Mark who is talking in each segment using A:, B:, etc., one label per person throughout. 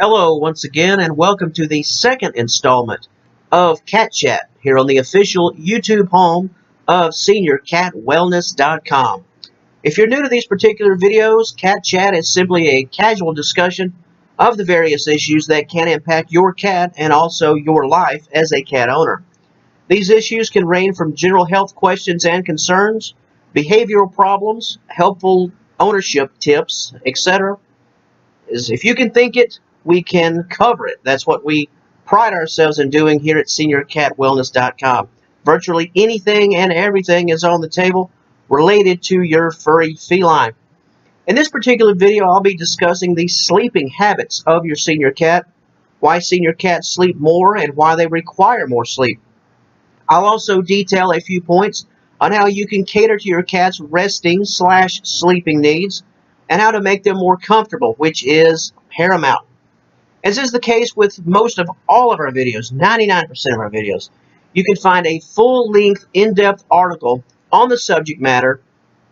A: Hello once again, and welcome to the second installment of Cat Chat here on the official YouTube home of SeniorCatWellness.com. If you're new to these particular videos, Cat Chat is simply a casual discussion of the various issues that can impact your cat and also your life as a cat owner. These issues can range from general health questions and concerns, behavioral problems, helpful ownership tips, etc. If you can think it, we can cover it. That's what we pride ourselves in doing here at SeniorCatWellness.com. Virtually anything and everything is on the table related to your furry feline. In this particular video, I'll be discussing the sleeping habits of your senior cat, why senior cats sleep more, and why they require more sleep. I'll also detail a few points on how you can cater to your cat's resting/sleeping needs and how to make them more comfortable, which is paramount. As is the case with most of all of our videos, 99% of our videos, you can find a full-length, in-depth article on the subject matter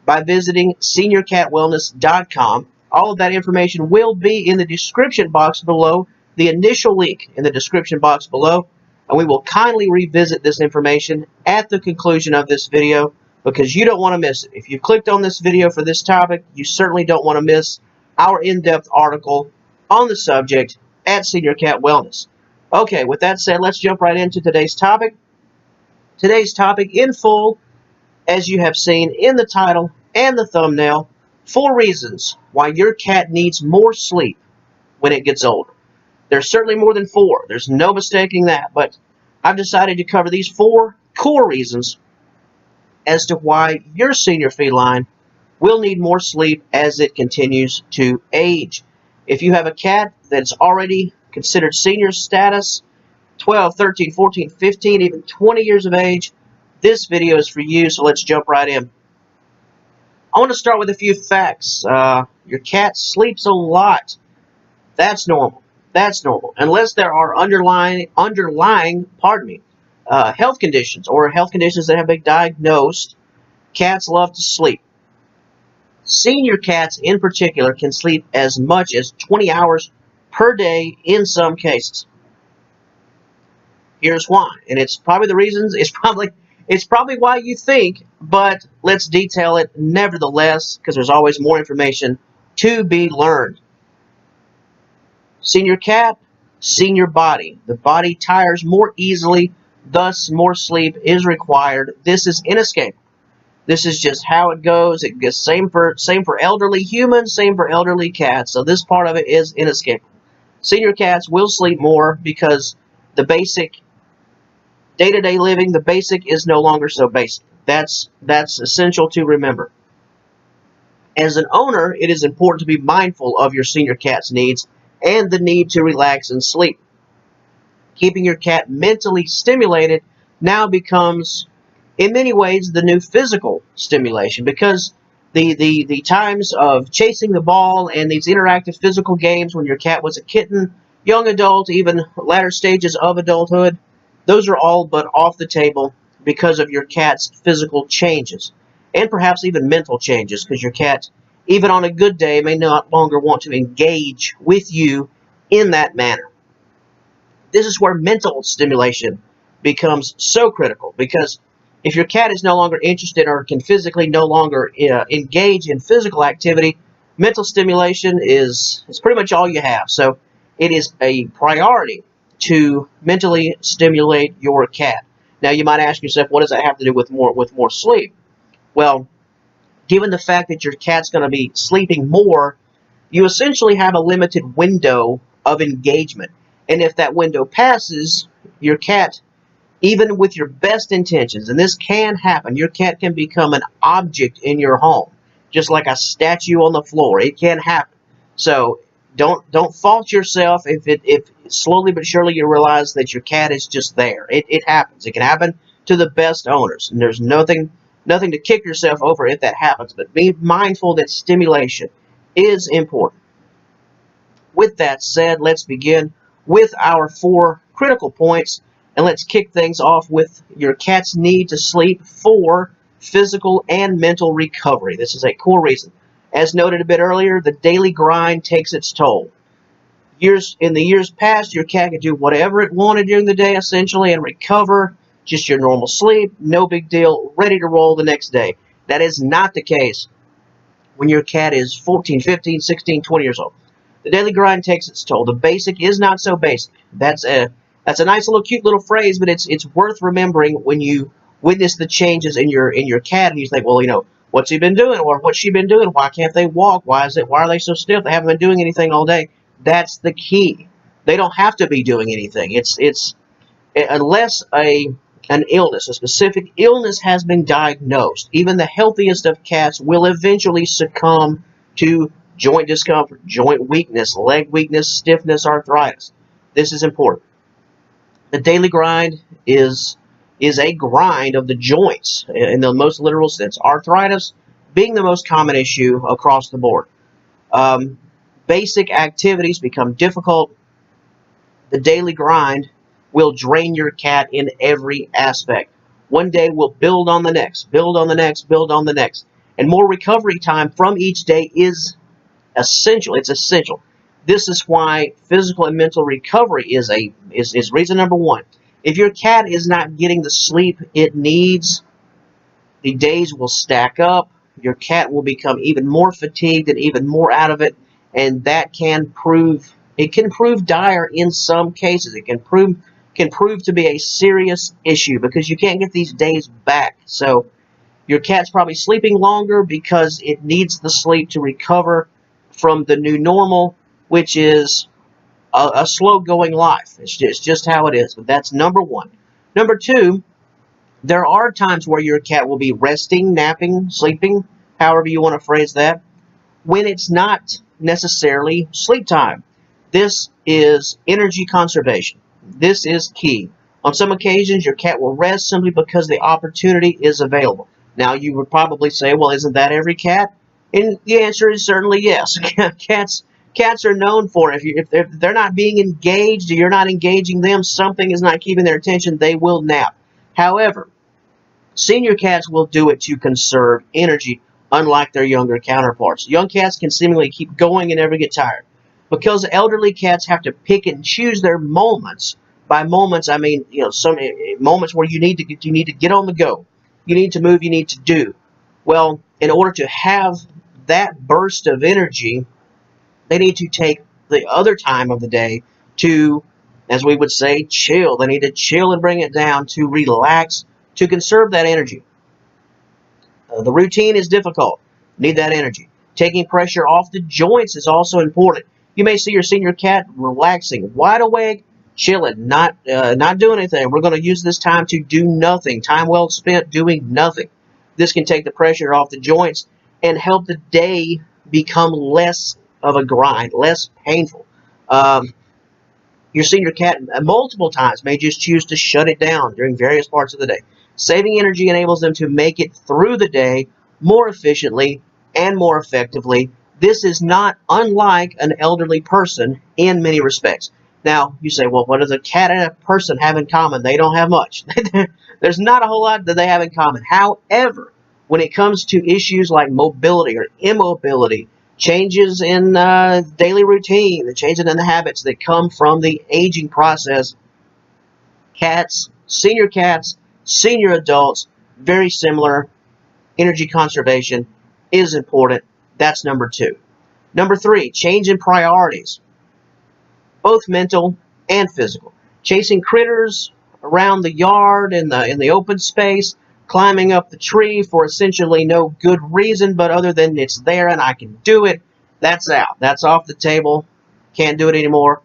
A: by visiting SeniorCatWellness.com. All of that information will be in the description box below, the initial link in the description box below, and we will kindly revisit this information at the conclusion of this video because you don't want to miss it. If you clicked on this video for this topic, you certainly don't want to miss our in-depth article on the subject at Senior Cat Wellness. Okay, with that said, let's jump right into today's topic. Today's topic in full, as you have seen in the title and the thumbnail, 4 reasons why your cat needs more sleep when it gets older. There's certainly more than 4. There's no mistaking that, but I've decided to cover these 4 core reasons as to why your senior feline will need more sleep as it continues to age. If you have a cat that's already considered senior status, 12, 13, 14, 15, even 20 years of age, this video is for you, so let's jump right in. I want to start with a few facts. Your cat sleeps a lot. That's normal. That's normal. Unless there are underlying health conditions or health conditions that have been diagnosed, cats love to sleep. Senior cats in particular can sleep as much as 20 hours per day in some cases. Here's why, and it's probably the reasons, it's probably why you think, but let's detail it nevertheless because there's always more information to be learned. Senior cat, senior body. The body tires more easily, thus more sleep is required. This is inescapable. This is just how it goes. It gets same for elderly humans, same for elderly cats. So this part of it is inescapable. Senior cats will sleep more because the basic day-to-day living, the basic is no longer so basic. That's essential to remember. As an owner, it is important to be mindful of your senior cat's needs and the need to relax and sleep. Keeping your cat mentally stimulated now becomes, in many ways, the new physical stimulation because the times of chasing the ball and these interactive physical games when your cat was a kitten, young adult, even latter stages of adulthood, those are all but off the table because of your cat's physical changes and perhaps even mental changes because your cat, even on a good day, may not longer want to engage with you in that manner. This is where mental stimulation becomes so critical because if your cat is no longer interested or can physically no longer engage in physical activity, mental stimulation is pretty much all you have. So it is a priority to mentally stimulate your cat. Now you might ask yourself, what does that have to do with more sleep? Well, given the fact that your cat's going to be sleeping more, you essentially have a limited window of engagement. And if that window passes, your cat, even with your best intentions, and this can happen, your cat can become an object in your home, just like a statue on the floor. It can happen. So don't fault yourself if slowly but surely you realize that your cat is just there. It happens. It can happen to the best owners, and there's nothing to kick yourself over if that happens. But be mindful that stimulation is important. With that said, let's begin with our 4 critical points. And let's kick things off with your cat's need to sleep for physical and mental recovery. This is a core reason. As noted a bit earlier, the daily grind takes its toll. In the years past, your cat could do whatever it wanted during the day, essentially, and recover. Just your normal sleep, no big deal, ready to roll the next day. That is not the case when your cat is 14, 15, 16, 20 years old. The daily grind takes its toll. The basic is not so basic. That's a nice little cute little phrase, but it's worth remembering when you witness the changes in your cat and you think, well, what's he been doing, or what's she been doing? Why can't they walk? Why are they so stiff? They haven't been doing anything all day. That's the key. They don't have to be doing anything. It's unless an illness, a specific illness has been diagnosed. Even the healthiest of cats will eventually succumb to joint discomfort, joint weakness, leg weakness, stiffness, arthritis. This is important. The daily grind is a grind of the joints in the most literal sense. Arthritis being the most common issue across the board. Basic activities become difficult. The daily grind will drain your cat in every aspect. One day will build on the next, build on the next, build on the next. And more recovery time from each day is essential. It's essential. This is why physical and mental recovery is reason number one. If your cat is not getting the sleep it needs, the days will stack up. Your cat will become even more fatigued and even more out of it, and that can prove dire in some cases. It can prove to be a serious issue because you can't get these days back. So your cat's probably sleeping longer because it needs the sleep to recover from the new normal, which is a slow-going life. It's just how it is. But that's number one. Number two, there are times where your cat will be resting, napping, sleeping, however you want to phrase that, when it's not necessarily sleep time. This is energy conservation. This is key. On some occasions, your cat will rest simply because the opportunity is available. Now, you would probably say, well, isn't that every cat? And the answer is certainly yes. Cats are known for it. If they're not being engaged or you're not engaging them, something is not keeping their attention, they will nap. However, senior cats will do it to conserve energy, unlike their younger counterparts. Young cats can seemingly keep going and never get tired. Because elderly cats have to pick and choose their moments. By moments, I mean some moments where you need to get on the go. You need to move. You need to do. Well, in order to have that burst of energy, they need to take the other time of the day to, as we would say, chill. They need to chill and bring it down, to relax, to conserve that energy. The routine is difficult. Need that energy. Taking pressure off the joints is also important. You may see your senior cat relaxing, wide awake, chilling, not doing anything. We're going to use this time to do nothing. Time well spent doing nothing. This can take the pressure off the joints and help the day become less of a grind, less painful. Your senior cat multiple times may just choose to shut it down during various parts of the day. Saving energy enables them to make it through the day more efficiently and more effectively. This is not unlike an elderly person in many respects. Now, you say, well, what does a cat and a person have in common? They don't have much. There's not a whole lot that they have in common. However, when it comes to issues like mobility or immobility, changes in daily routine, the changes in the habits that come from the aging process, cats, senior adults, very similar. Energy conservation is important. That's number two. Number three, change in priorities, both mental and physical. Chasing critters around the yard in the open space, climbing up the tree for essentially no good reason, but other than it's there and I can do it, that's out. That's off the table. Can't do it anymore.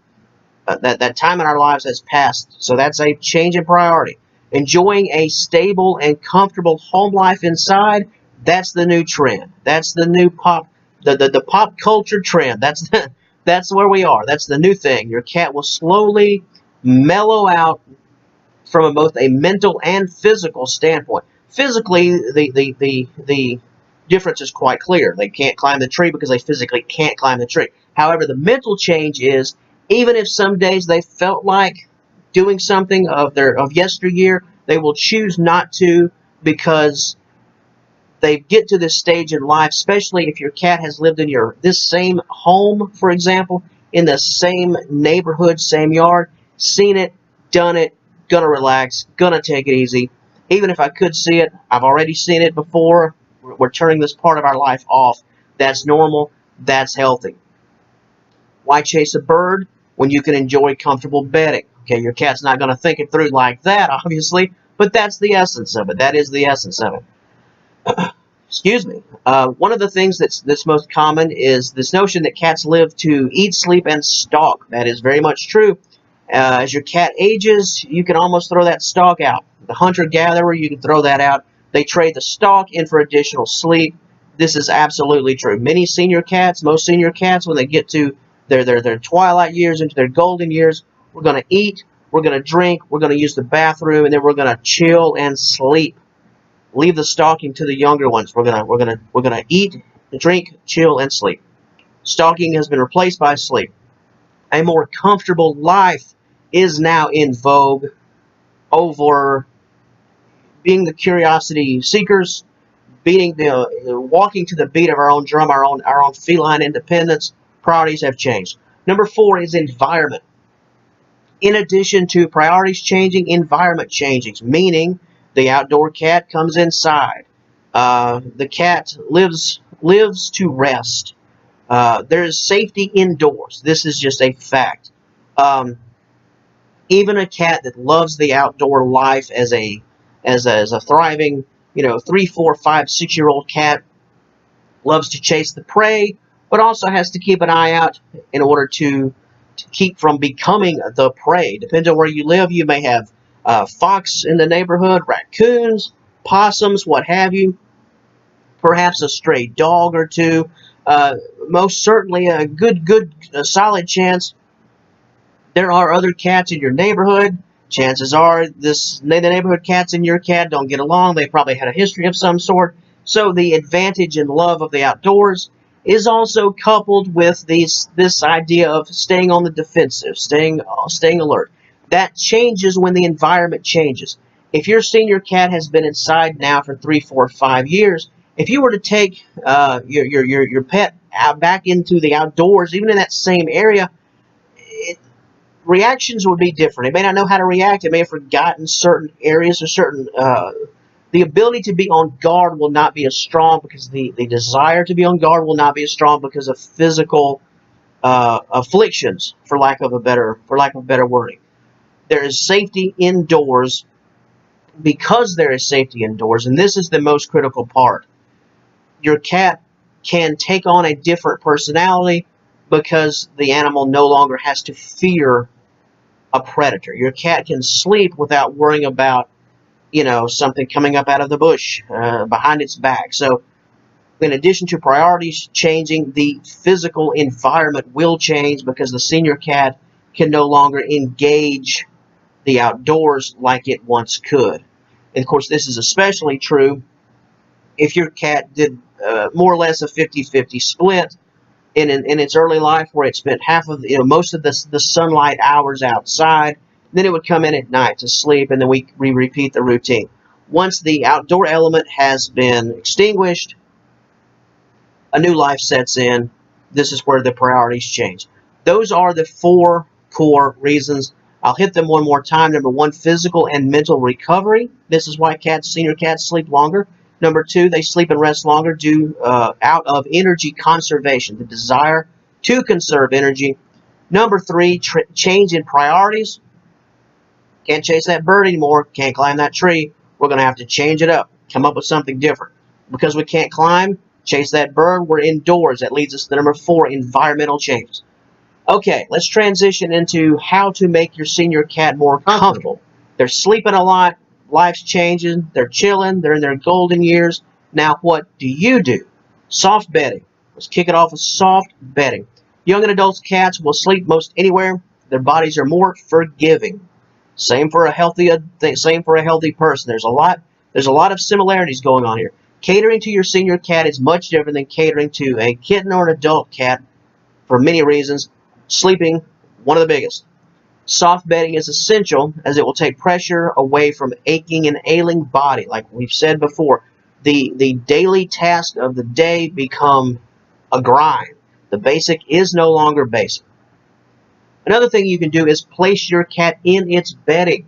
A: That time in our lives has passed. So that's a change in priority. Enjoying a stable and comfortable home life inside, that's the new trend. That's the new the pop culture trend. That's where we are. That's the new thing. Your cat will slowly mellow out from both a mental and physical standpoint. Physically, the difference is quite clear. They can't climb the tree because they physically can't climb the tree. However, the mental change is, even if some days they felt like doing something of yesteryear, they will choose not to because they get to this stage in life, especially if your cat has lived in this same home, for example, in the same neighborhood, same yard. Seen it, done it, gonna relax, gonna take it easy. Even if I could see it, I've already seen it before. We're turning this part of our life off. That's normal. That's healthy. Why chase a bird when you can enjoy comfortable bedding? Okay, your cat's not going to think it through like that, obviously, but that's the essence of it. That is the essence of it. Excuse me. One of the things that's most common is this notion that cats live to eat, sleep, and stalk. That is very much true. As your cat ages, you can almost throw that stalk out. The hunter-gatherer, you can throw that out. They trade the stalk in for additional sleep. This is absolutely true. Many senior cats, most senior cats, when they get to their twilight years, into their golden years, we're going to eat, we're going to drink, we're going to use the bathroom, and then we're going to chill and sleep. Leave the stalking to the younger ones. We're gonna eat, drink, chill, and sleep. Stalking has been replaced by sleep. A more comfortable life is now in vogue over being the curiosity seekers, walking to the beat of our own drum, our own feline independence. Priorities have changed. Number 4 is environment. In addition to priorities changing, environment changing, meaning the outdoor cat comes inside. The cat lives to rest. There is safety indoors. This is just a fact. Even a cat that loves the outdoor life as a thriving, 3, 4, 5, 6-year-old cat, loves to chase the prey, but also has to keep an eye out in order to keep from becoming the prey. Depends on where you live. You may have fox in the neighborhood, raccoons, possums, what have you. Perhaps a stray dog or two. Most certainly a solid chance there are other cats in your neighborhood. Chances are the neighborhood cats and your cat don't get along. They probably had a history of some sort. So the advantage and love of the outdoors is also coupled with this idea of staying on the defensive, staying alert. That changes when the environment changes. If your senior cat has been inside now for 3, 4, 5 years, if you were to take your pet back into the outdoors, even in that same area, reactions would be different. It may not know how to react. It may have forgotten certain areas or certain. The ability to be on guard will not be as strong because the desire to be on guard will not be as strong because of physical afflictions, for lack of a better wording. There is safety indoors because there is safety indoors, and this is the most critical part. Your cat can take on a different personality because the animal no longer has to fear a predator. Your cat can sleep without worrying about, something coming up out of the bush behind its back. So, in addition to priorities changing, the physical environment will change because the senior cat can no longer engage the outdoors like it once could. And of course, this is especially true if your cat did more or less a 50-50 split in its early life, where it spent half of most of the sunlight hours outside. Then it would come in at night to sleep, and then we repeat the routine. Once the outdoor element has been extinguished, a new life sets in. This is where the priorities change. Those are the 4 core reasons. I'll hit them one more time. Number 1, physical and mental recovery. This is why senior cats sleep longer. Number 2, they sleep and rest longer due out of energy conservation, the desire to conserve energy. Number 3, change in priorities. Can't chase that bird anymore. Can't climb that tree. We're going to have to change it up. Come up with something different. Because we can't climb, chase that bird, we're indoors. That leads us to number 4, environmental changes. Okay, let's transition into how to make your senior cat more comfortable. They're sleeping a lot. Life's changing. They're chilling. They're in their golden years. Now, what do? Soft bedding. Let's kick it off with soft bedding. Young and adult cats will sleep most anywhere. Their bodies are more forgiving. Same for a healthy person. There's a lot of similarities going on here. Catering to your senior cat is much different than catering to a kitten or an adult cat for many reasons. Sleeping, one of the biggest. Soft bedding is essential as it will take pressure away from aching and ailing body. Like we've said before, the daily task of the day become a grind. The basic is no longer basic. Another thing you can do is place your cat in its bedding.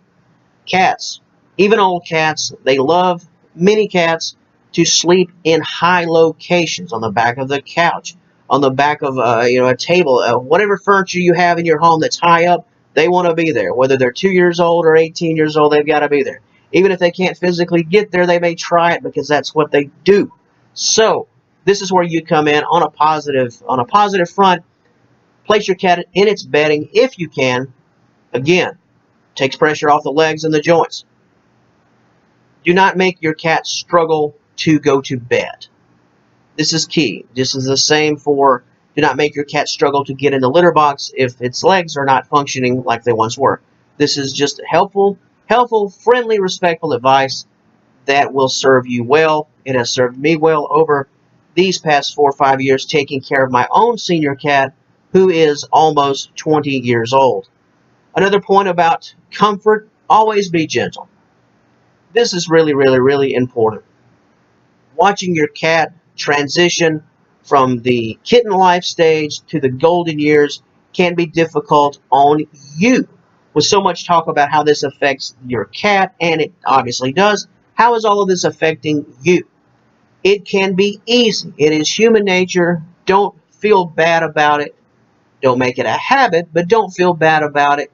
A: Cats, even old cats, they love many cats to sleep in high locations, on the back of the couch, on the back of a table, whatever furniture you have in your home that's high up, they want to be there. Whether they're 2 years old or 18 years old, they've got to be there. Even if they can't physically get there, they may try it because that's what they do. So this is where you come in on a positive front. Place your cat in its bedding if you can. Again, takes pressure off the legs and the joints. Do not make your cat struggle to go to bed. This is key. This is the same for do not make your cat struggle to get in the litter box if its legs are not functioning like they once were. This is just helpful, friendly, respectful advice that will serve you well. It has served me well over these past 4 or 5 years taking care of my own senior cat who is almost 20 years old. Another point about comfort, always be gentle. This is really, really, really important. Watching your cat transition from the kitten life stage to the golden years can be difficult on you. With so much talk about how this affects your cat, and it obviously does, how is all of this affecting you? It can be easy. It is human nature. Don't feel bad about it. Don't make it a habit, but don't feel bad about it.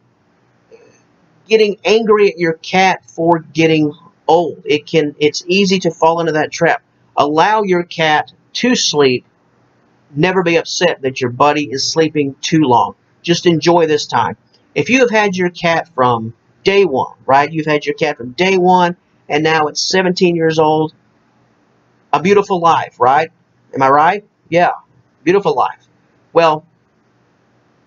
A: Getting angry at your cat for getting old. It's easy to fall into that trap. Allow your cat to sleep. Never be upset that your buddy is sleeping too long. Just enjoy this time. If you have had your cat from day one, right? You've had your cat from day one, and now it's 17 years old. A beautiful life, right? Am I right? Yeah, beautiful life. Well,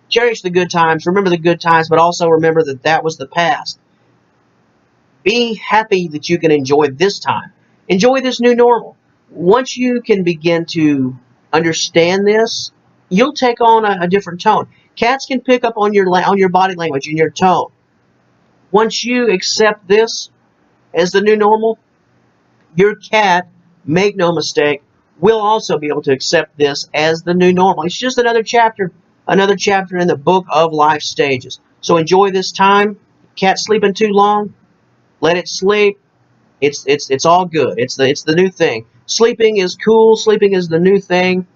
A: cherish the good times, remember the good times, but also remember that that was the past. Be happy that you can enjoy this time. Enjoy this new normal. Once you can begin to understand this, you'll take on a different tone. Cats can pick up on your body language and your tone. Once you accept this as the new normal, your cat, make no mistake, will also be able to accept this as the new normal. It's just another chapter in the book of life stages. So enjoy this time. Cat sleeping too long, let it sleep. It's all good. It's the new thing. Sleeping is cool. Sleeping is the new thing.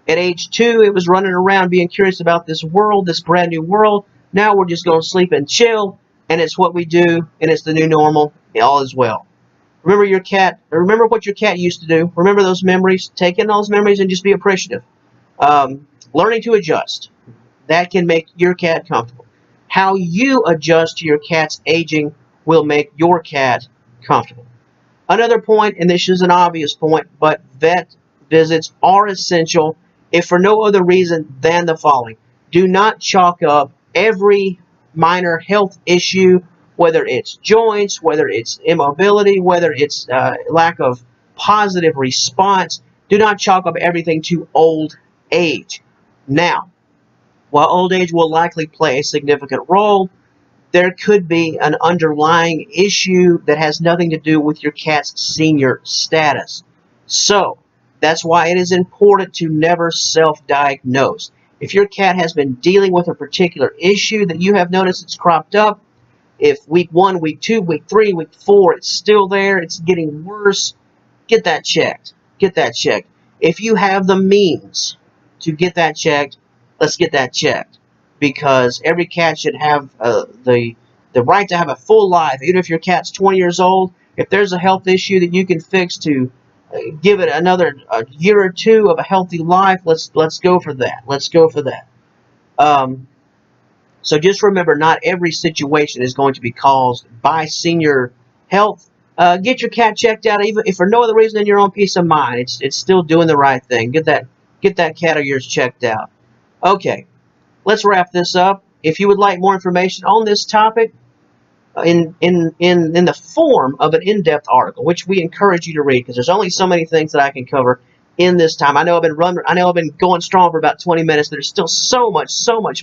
A: At age 2, it was running around being curious about this world, this brand new world. Now we're just going to sleep and chill, and it's what we do, and it's the new normal. All is well. Remember your cat. Remember what your cat used to do. Remember those memories. Take in those memories and just be appreciative. Learning to adjust. That can make your cat comfortable. How you adjust to your cat's aging will make your cat comfortable. Another point, and this is an obvious point, but vet visits are essential if for no other reason than the following. Do not chalk up every minor health issue, whether it's joints, whether it's immobility, whether it's lack of positive response. Do not chalk up everything to old age. Now, while old age will likely play a significant role, there could be an underlying issue that has nothing to do with your cat's senior status. So, that's why it is important to never self-diagnose. If your cat has been dealing with a particular issue that you have noticed it's cropped up, if week 1, week 2, week 3, week 4, it's still there, it's getting worse, get that checked. Get that checked. If you have the means to get that checked, let's get that checked. Because every cat should have the right to have a full life. Even if your cat's 20 years old, if there's a health issue that you can fix to give it another year or 2 of a healthy life, let's go for that. Let's go for that. So just remember, not every situation is going to be caused by senior health. Get your cat checked out, even if for no other reason than your own peace of mind. It's still doing the right thing. Get that cat of yours checked out. Okay, let's wrap this up. If you would like more information on this topic, in the form of an in-depth article, which we encourage you to read, because there's only so many things that I can cover in this time. I know I've been going strong for about 20 minutes. There's still so much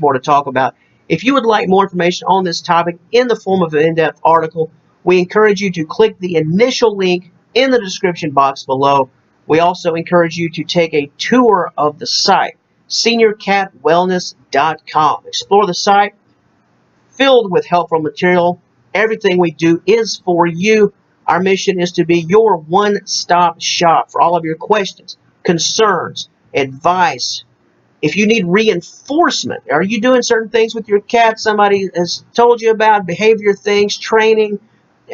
A: more to talk about. If you would like more information on this topic in the form of an in-depth article, we encourage you to click the initial link in the description box below. We also encourage you to take a tour of the site, seniorcatwellness.com. Explore the site. filled with helpful material. Everything we do is for you. Our mission is to be your one-stop shop for all of your questions, concerns, advice. If you need reinforcement, are you doing certain things with your cat somebody has told you about, behavior things, training,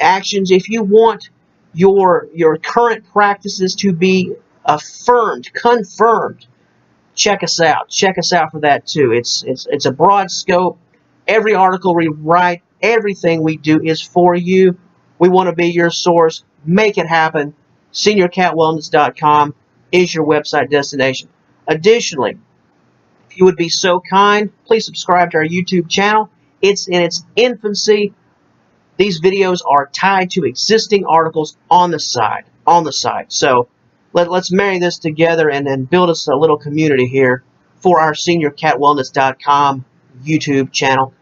A: actions? If you want your current practices to be affirmed, confirmed, check us out. Check us out for that too. It's a broad scope. Every article we write, everything we do is for you. We want to be your source. Make it happen. SeniorCatWellness.com is your website destination. Additionally, if you would be so kind, please subscribe to our YouTube channel. It's in its infancy. These videos are tied to existing articles on the side. So let's marry this together and build us a little community here for our SeniorCatWellness.com YouTube channel.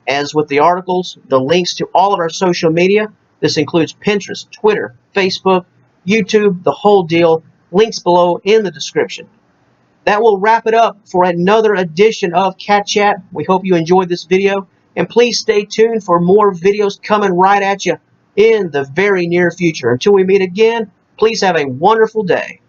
A: As with the articles, the links to all of our social media, this includes Pinterest, Twitter, Facebook, YouTube, the whole deal, links below in the description. That will wrap it up for another edition of Cat Chat. We hope you enjoyed this video, and please stay tuned for more videos coming right at you in the very near future. Until we meet again, please have a wonderful day.